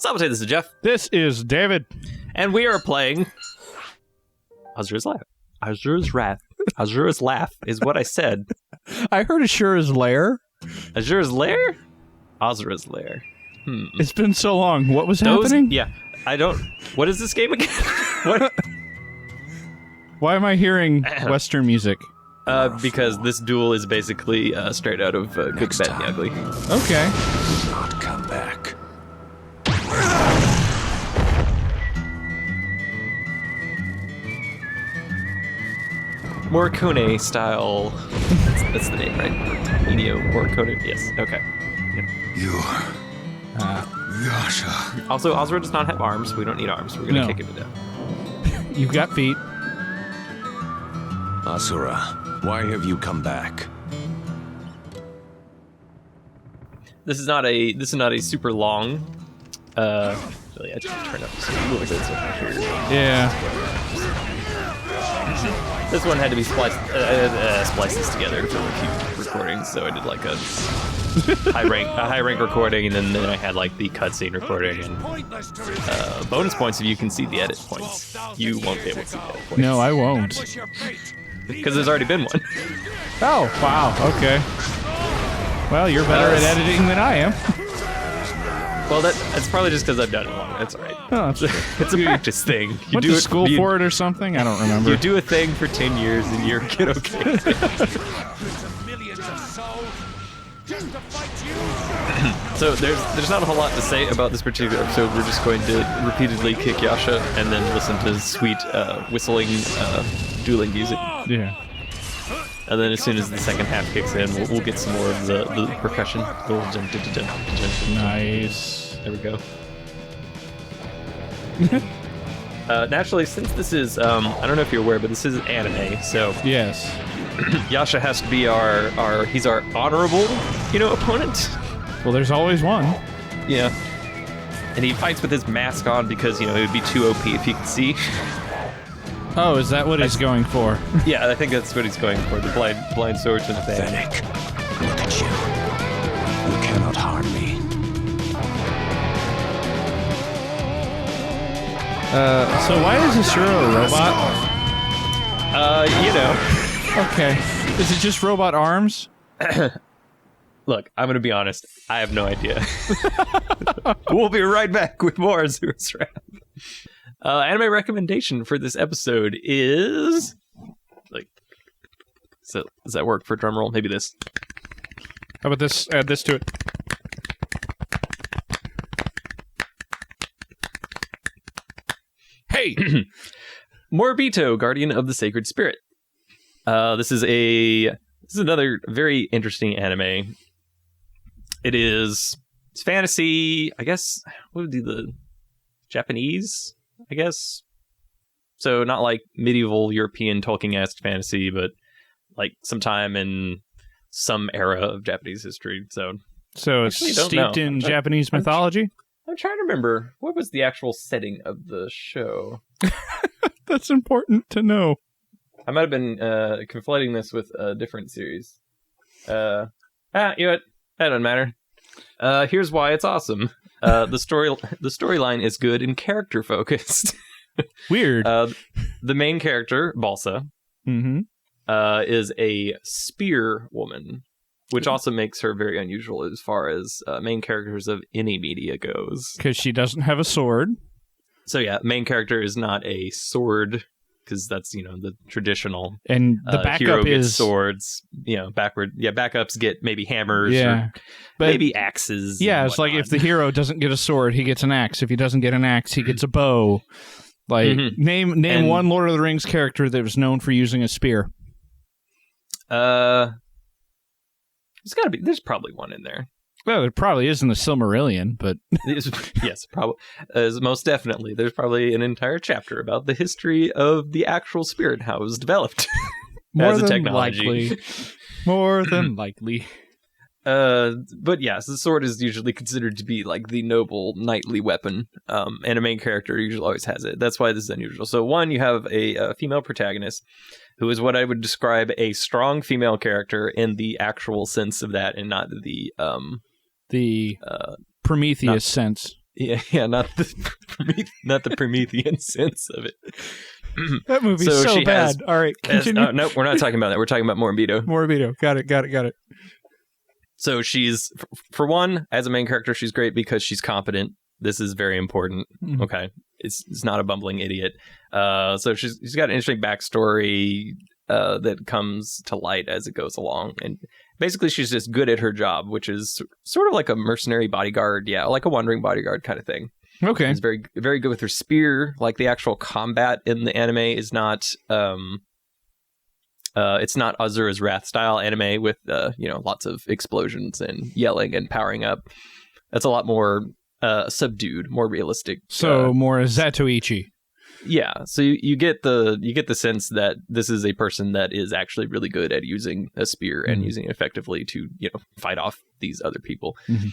Sabotage, this is Jeff. This is David. And we are playing Asura's Laugh. Asura's Wrath. Asura's Laugh is what I said. I heard Asura's Lair. Asura's Lair? Asura's Lair. It's been so long. What was happening? Yeah, I don't... What is this game again? What? Why am I hearing Western music? Because this duel is basically straight out of Good, the Bad, and the Ugly. Okay. Not come back. Morricone style. That's the name, right? Ennio Morricone. Yes. Okay. Yep. You. Yasha. Also, Asura does not have arms. We don't need arms. We're gonna kick him to death. You've got feet. Asura, why have you come back? This is not a super long. Really, I should turn up just a little bit so I can hear. Yeah. This one had to be spliced this together for a few recordings, so I did like a high rank recording, and then I had like the cutscene recording, and bonus points if you can see the edit points. You won't be able to see the edit points. No, I won't. Because there's already been one. Oh, wow. Okay. Well, you're better at editing than I am. Well, that's probably just because I've done it long. That's all right. Oh, it's a practice thing. You went do to it, school for it or something? I don't remember. You do a thing for 10 years and you get okay. So there's not a whole lot to say about this particular episode. We're just going to repeatedly kick Yasha and then listen to sweet whistling dueling music. Yeah. And then as soon as the second half kicks in, we'll get some more of the percussion. Nice. There we go. Naturally, since this is, I don't know if you're aware, but this is anime, so... Yes. Yasha has to be he's our honorable, opponent. Well, there's always one. Yeah. And he fights with his mask on because, it would be too OP if he could see. Oh, is that what he's going for? Yeah, I think that's what he's going for, the blind swordsman thing. Fennec, look at you. You cannot harm me. So why is Asura a robot? Okay. Is it just robot arms? Look, I'm going to be honest. I have no idea. We'll be right back with more Asura's Wrath. Anime recommendation for this episode is... So, does that work for drumroll? Maybe this. How about this? Add this to it. Hey! Moribito, Guardian of the Sacred Spirit. This is another very interesting anime. It's fantasy, I guess. What would be the Japanese? I guess. So not like medieval European Tolkien-esque fantasy, but like sometime in some era of Japanese history. So it's steeped in Japanese mythology? I'm trying to remember. What was the actual setting of the show? That's important to know. I might have been conflating this with a different series. You know what? That doesn't matter. Here's why it's awesome. The storyline is good and character focused. Weird. The main character, Balsa, is a spear woman, which also makes her very unusual as far as main characters of any media goes. Because she doesn't have a sword. So yeah, main character is not a sword, because that's, the traditional. And the backup hero gets is swords, backward. Yeah, backups get maybe hammers or maybe axes. Yeah, it's like if the hero doesn't get a sword, he gets an axe. If he doesn't get an axe, he gets a bow. Like, name one Lord of the Rings character that was known for using a spear. There's probably one in there. Well, there probably is in the Silmarillion, but... Yes, probably. Most definitely. There's probably an entire chapter about the history of the actual spirit, how it was developed as a technology. More than likely. But yes, the sword is usually considered to be like the noble knightly weapon, and a main character usually always has it. That's why this is unusual. So one, you have a female protagonist who is what I would describe a strong female character in the actual sense of that, and not the Prometheus sense. Yeah, not the Promethean sense of it. That movie's so bad. All right, continue. Nope, we're not talking about that. We're talking about Moribito. Moribito. Got it. So she's, for one, as a main character, she's great because she's competent. This is very important. Mm-hmm. Okay, it's not a bumbling idiot. So she's got an interesting backstory that comes to light as it goes along, and basically she's just good at her job, which is sort of like a mercenary bodyguard, like a wandering bodyguard kind of thing. Okay, she's very very good with her spear. Like the actual combat in the anime is not it's not Asura's Wrath style anime with lots of explosions and yelling and powering up. That's a lot more subdued, more realistic. So more Zatoichi. Yeah, so you get the sense that this is a person that is actually really good at using a spear and using it effectively to fight off these other people. Mm-hmm.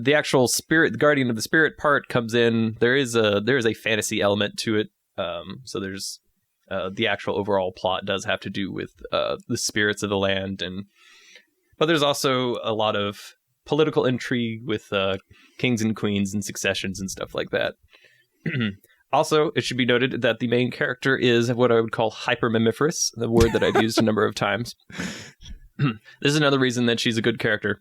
The actual spirit, the guardian of the spirit part comes in. There is a fantasy element to it. So there's the actual overall plot does have to do with the spirits of the land, but there's also a lot of political intrigue with kings and queens and successions and stuff like that. Also, it should be noted that the main character is what I would call hypermamiferous, the word that I've used a number of times. This is another reason that she's a good character,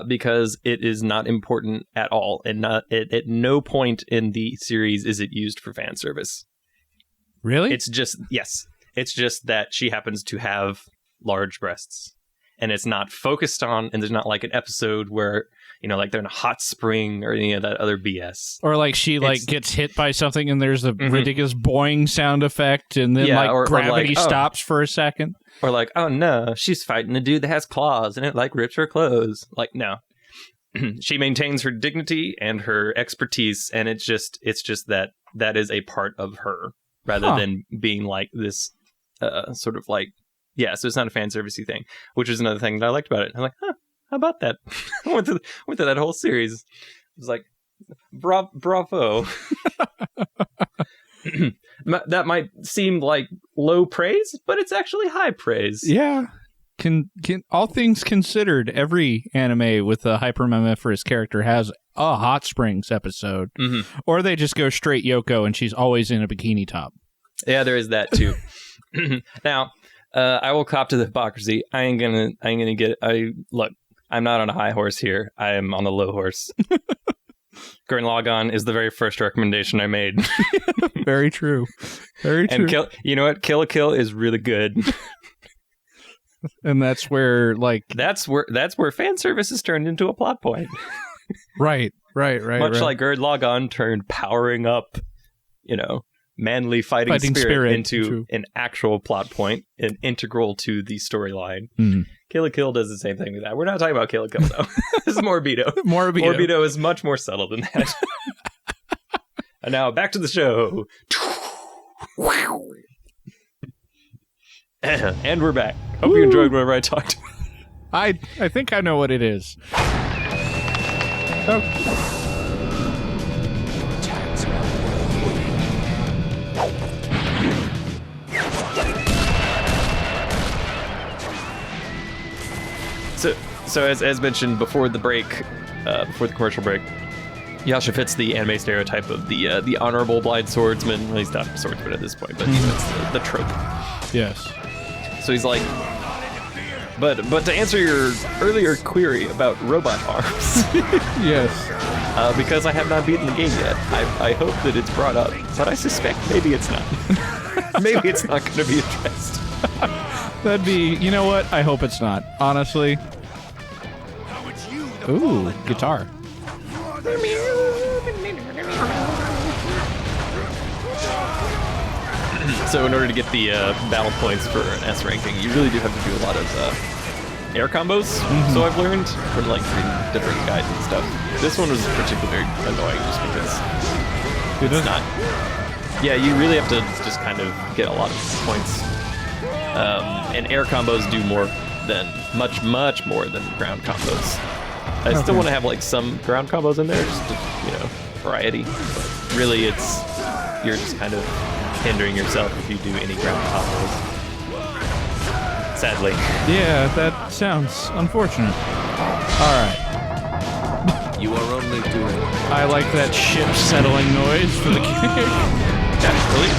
because it is not important at all, and not at no point in the series is it used for fan service. Really? It's just that she happens to have large breasts, and it's not focused on, and there's not like an episode where like they're in a hot spring or any of that other BS. Or like she gets hit by something and there's a ridiculous boing sound effect, and then gravity stops for a second. Or like, oh no, she's fighting a dude that has claws and it rips her clothes. Like, no. She maintains her dignity and her expertise, and it's just that is a part of her rather than being like this sort of like, so it's not a fan servicey thing, which is another thing that I liked about it. I'm like, how about that? I went to that whole series. It was like, bravo. That might seem like low praise, but it's actually high praise. Yeah. Can all things considered, every anime with a hypermamiferous character has a Hot Springs episode, or they just go straight Yoko and she's always in a bikini top. Yeah, there is that too. Now, I will cop to the hypocrisy. I ain't gonna get it. Look, I'm not on a high horse here. I am on a low horse. Gurren Lagann is the very first recommendation I made. Very true. Very true. And you know what? Kill la Kill is really good. And that's where that's where fan service is turned into a plot point. Right. Much like Gurren Lagann turned powering up, manly fighting spirit into an actual plot point, and integral to the storyline. Mm-hmm. Kill la Kill does the same thing with that. We're not talking about Kill la Kill, though. This is Moribito. Moribito is much more subtle than that. And now, back to the show. And we're back. Hope you enjoyed whatever I talked about. I think I know what it is. Oh. So as mentioned before the break, before the commercial break, Yasha fits the anime stereotype of the honorable blind swordsman. Well, he's not a swordsman at this point, but he fits the trope. Yes. So he's like, but to answer your earlier query about robot arms, yes, because I have not beaten the game yet, I hope that it's brought up, but I suspect maybe it's not. Maybe it's not going to be addressed. That'd be, you know what? I hope it's not. Honestly. Ooh, guitar. So in order to get the battle points for an S ranking, you really do have to do a lot of air combos. So I've learned from reading different guides and stuff. This one was particularly annoying just because it's not. Yeah, you really have to just kind of get a lot of points. And air combos do much more than ground combos. I still want to have some ground combos in there, just to, variety. But really, you're just kind of hindering yourself if you do any ground combos. Sadly. Yeah, that sounds unfortunate. All right. You are only doing... I like that ship settling noise for the kick. Actually,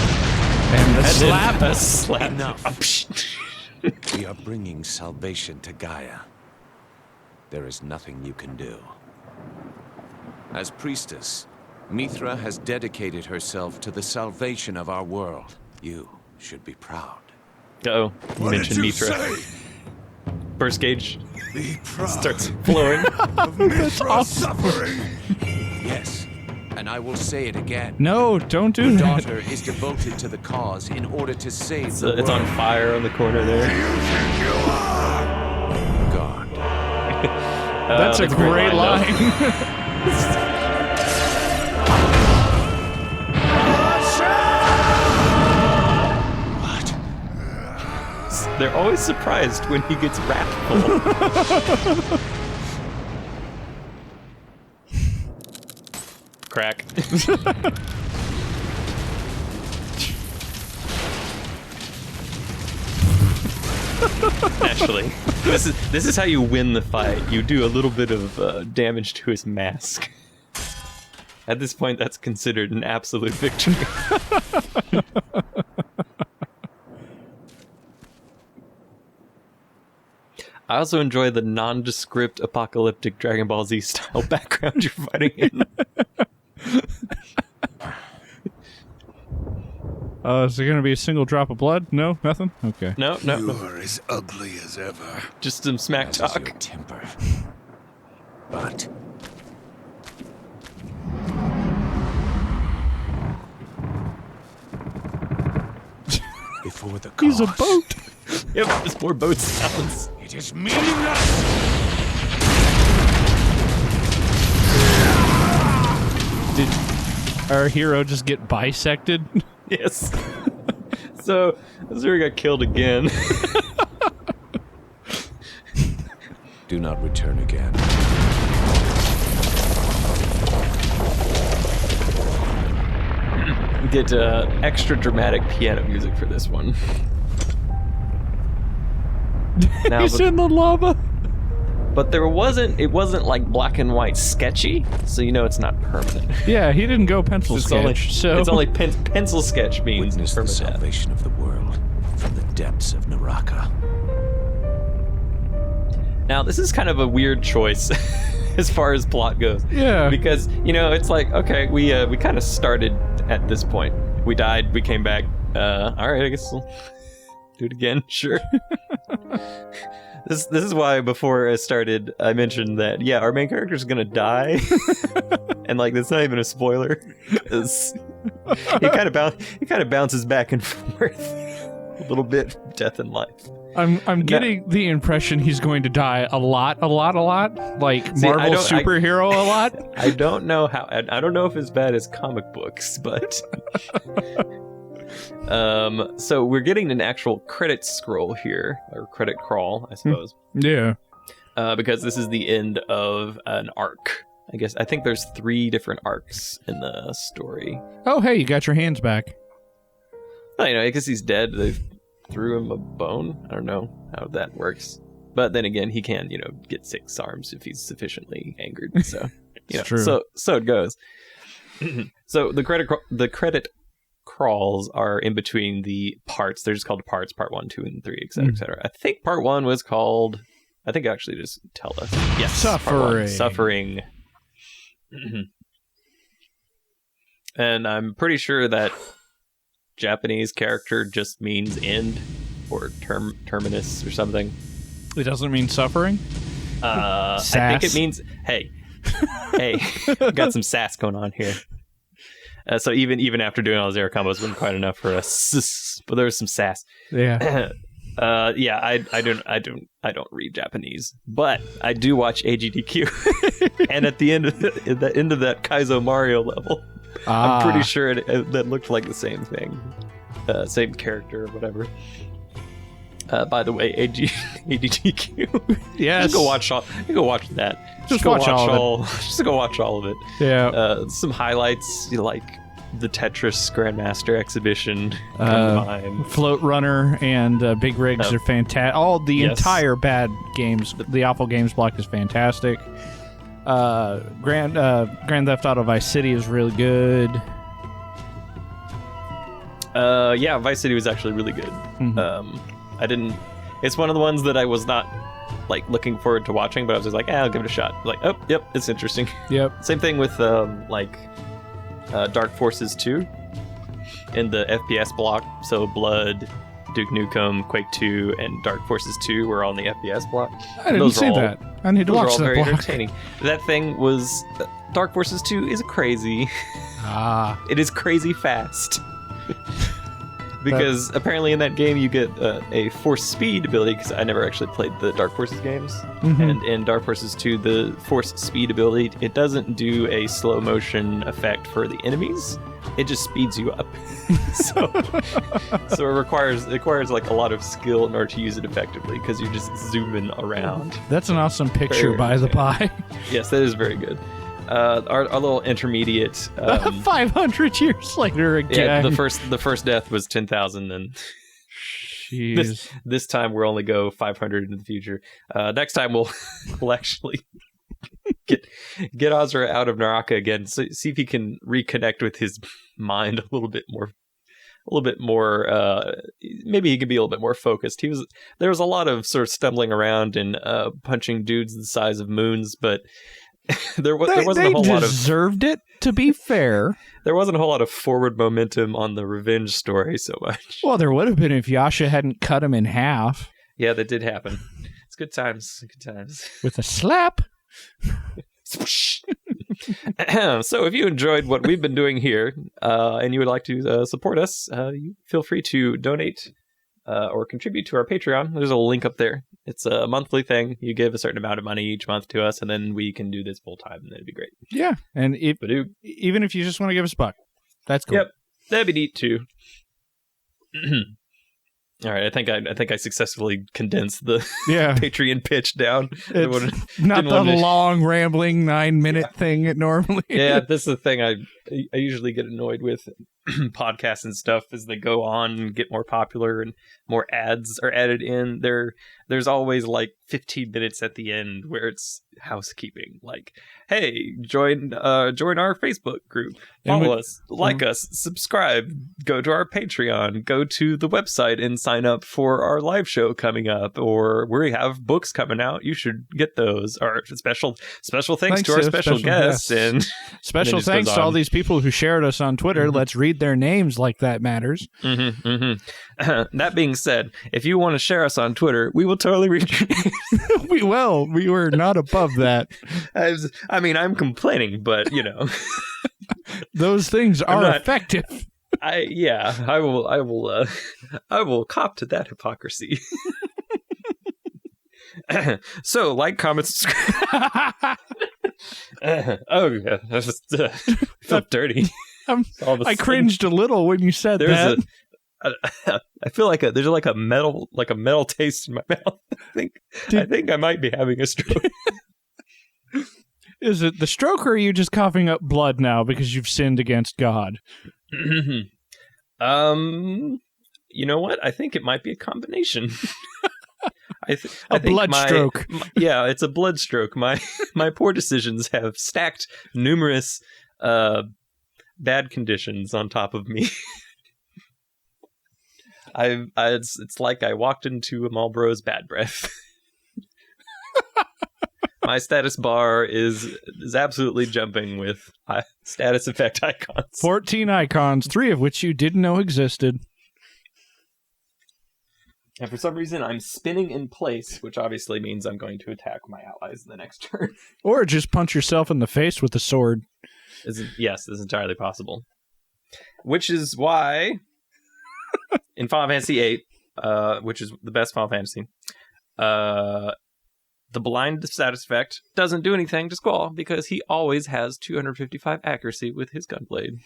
And the slap. a slap. Enough. We are bringing salvation to Gaia. There is nothing you can do. As priestess, Mithra has dedicated herself to the salvation of our world. You should be proud. Uh-oh, you What mentioned did you Mithra. say? Burst gauge Be proud starts flowing. of Mithra's suffering. Yes, and I will say it again. No, don't do Your that. daughter is devoted to the cause in order to save It's, the world. it's on fire on the corner there. You think you are? God. That's a great though. line. What? They're always surprised when he gets wrathful. Crack. Actually, this is how you win the fight. You do a little bit of damage to his mask. At this point, that's considered an absolute victory. I also enjoy the nondescript apocalyptic Dragon Ball Z style background you're fighting in. Is there going to be a single drop of blood? No? Nothing? Okay. No. You are as ugly as ever. Just some smack That is your talk. temper. But before the cause, He's a boat. Yep, there's more boat sounds. It is meaningless. Did our hero just get bisected? Yes. So, Asura got killed again. do not return again. Get extra dramatic piano music for this one. Now, He's in the lava. but it wasn't like black and white sketchy, so you know it's not permanent. Yeah, he didn't go pencil It's sketch. it's only pencil sketch means Witness the permanent death. salvation of the world from the depths of Naraka. Now, this is kind of a weird choice as far as plot goes. Yeah. Because, you know, it's like, okay, we kind of started at this point. We died, we came back. All right, I guess we'll do it again. Sure. This is why before I started, I mentioned that, yeah, our main character's gonna die. And, like, that's not even a spoiler. 'Cause he kind of bounces back and forth a little bit, death and life. I'm getting the impression he's going to die a lot. Like See, Marvel superhero a lot. I don't know how. I don't know if it's bad as comic books, but so we're getting an actual credit scroll here, or credit crawl, I suppose, Yeah. because this is the end of an arc. I think there's 3 different arcs in the story. Oh, hey, you got your hands back. Well, you know, I guess he's dead. They threw him a bone. I don't know how that works. But then again, he can, you know, get 6 arms if he's sufficiently angered. So, you know, true. so it goes. So the credit crawls are in between the parts. They're just called parts, part 1, 2, and 3, etc., etc. I think part 1 was called. I think actually just tell us. Yes, part 1, suffering. And I'm pretty sure that Japanese character just means end or terminus or something. It doesn't mean suffering. I Sass. think it means hey, got some sass going on here. So even after doing all those air combos, wasn't quite enough for us. But there was some sass. Yeah. Yeah, I don't read Japanese, but I do watch AGDQ. And at the end of that Kaizo Mario level, I'm pretty sure that looked like the same thing, same character or whatever. By the way, AGDQ. Yes. You go watch that. Just watch all of it. Just go watch all of it. Yeah. Some highlights, like the Tetris Grandmaster exhibition. Come to mind. Float Runner and Big Rigs are fantastic. All the Yes. entire bad games, the awful games block is fantastic. Grand Theft Auto Vice City is really good. Yeah, Vice City was actually really good. It's one of the ones that I was not like looking forward to watching, but I was just like, I'll give it a shot. Like, oh, yep, it's interesting. Yep. Same thing with Dark Forces 2 in the FPS block. So Blood, Duke Nukem, Quake 2, and Dark Forces 2 were all in the FPS block. I didn't see that. I need to watch that very block. Entertaining. That thing was Dark Forces 2 is crazy. It is crazy fast. Because apparently in that game you get a force speed ability, because I never actually played the Dark Forces games. And in Dark Forces 2, the force speed ability, it doesn't do a slow motion effect for the enemies. It just speeds you up. so it requires like a lot of skill in order to use it effectively, because you're just zooming around. That's an awesome picture, by the by. Yes, that is very good. Our little intermediate 500 years later again. Yeah, the first death was 10,000, and this time we'll only go 500 into the future. Next time we'll actually get Asura out of Naraka again, so see if he can reconnect with his mind a little bit more. Maybe he could be a little bit more focused. There was a lot of sort of stumbling around and punching dudes the size of moons, but there wasn't a whole lot of... They deserved it, to be fair. There wasn't a whole lot of forward momentum on the revenge story so much. Well, there would have been if Yasha hadn't cut him in half. Yeah, that did happen. It's good times. Good times. With a slap. So if you enjoyed what we've been doing here and you would like to support us, you feel free to donate or contribute to our Patreon. There's a link up there. It's a monthly thing. You give a certain amount of money each month to us, and then we can do this full time, and that'd be great. Yeah, and even if you just want to give us a buck, that's cool. Yep, that'd be neat too. All right, I think I successfully condensed the Patreon pitch down. It's not the long, rambling 9-minute thing it normally is. Yeah, this is the thing I usually get annoyed with podcasts and stuff as they go on and get more popular and more ads are added in. There's always like 15 minutes at the end where it's housekeeping. Like, hey, join our Facebook group, follow us, like us, subscribe, go to our Patreon, go to the website and sign up for our live show coming up, or we have books coming out. You should get those. Or special thanks to our special guests and special thanks to all these people who shared us on Twitter. Let's read their names like that matters. That being said, if you want to share us on Twitter, we will totally read your name. We will. We were not above that. I'm complaining, but you know, those things are effective. I will cop to that hypocrisy. So, like, comment, subscribe. I just felt dirty. I cringed a little when you said that. I feel like there's a metal taste in my mouth. I think I might be having a stroke. Is it the stroke, or are you just coughing up blood now because you've sinned against God? You know what? I think it might be a combination. A blood stroke. Yeah, it's a blood stroke. My poor decisions have stacked numerous bad conditions on top of me. It's like I walked into a Marlboro's bad breath. My status bar is absolutely jumping with status effect icons. 14 icons, 3 of which you didn't know existed. And for some reason, I'm spinning in place, which obviously means I'm going to attack my allies in the next turn. Or just punch yourself in the face with a sword. Yes, this is entirely possible. Which is why, in Final Fantasy VIII, which is the best Final Fantasy, the blind status effect doesn't do anything to Squall, because he always has 255 accuracy with his gunblade.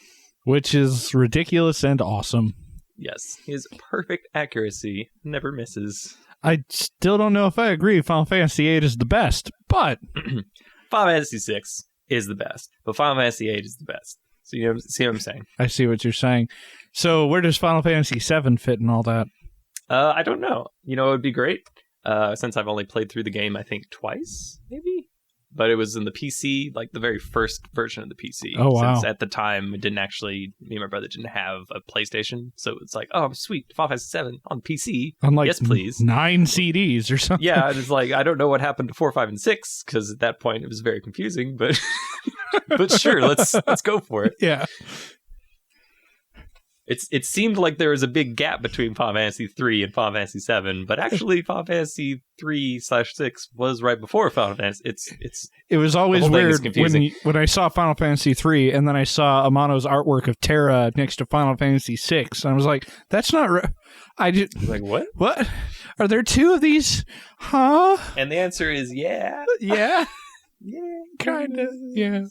Which is ridiculous and awesome. Yes, his perfect accuracy never misses. I still don't know if I agree Final Fantasy VIII is the best, but... Final Fantasy VI is the best, but Final Fantasy VIII is the best. So you see what I'm saying? I see what you're saying. So where does Final Fantasy VII fit in all that? I don't know. You know, it would be great, since I've only played through the game, I think, twice, maybe? but it was in the PC, like the very first version of the PC. Oh, wow. Since at the time, it didn't actually, me and my brother didn't have a PlayStation. So it's like, oh, sweet, Final Fantasy 7 on PC. On like yes, please. 9 CDs or something. Yeah, it's like, I don't know what happened to 4, 5, and 6, because at that point it was very confusing, but but sure, let's go for it. Yeah. It seemed like there was a big gap between Final Fantasy 3 and Final Fantasy 7, but actually Final Fantasy 3/6 was right before Final Fantasy. It was always weird confusing. when I saw Final Fantasy 3 and then I saw Amano's artwork of Terra next to Final Fantasy 6. And I was like, that's not I just like, what? What? Are there 2 of these? Huh? And the answer is yeah. Yeah. Yeah. Kind of. Yeah.